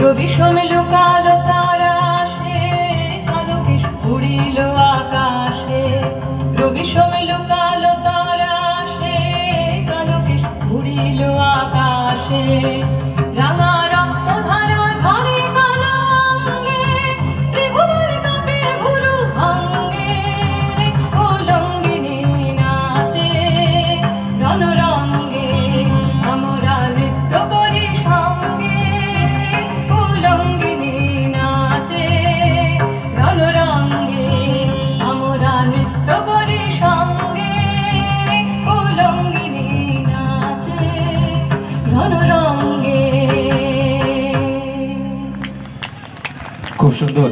রবি সমেলো কালো তারা আসে, কালো কেশ উড়িল আকাশে। রবি সমেলো কালো তারা আসে, কালো কেশ উড়িল আকাশে। রাঙা রক্ত ধারা ঝরে কালো অঙ্গে, ত্রিভুবন কাঁপে ভুরু ভঙ্গে। উলঙ্গিনী নাচে রণরঙ্গে, আমরা নৃত্য করি সঙ্গে। উলঙ্গিনী নাচে রণরঙ্গে, আমরা নৃত্য করি সঙ্গে। উলঙ্গিনী নাচে রণরঙ্গে। খুব সুন্দর।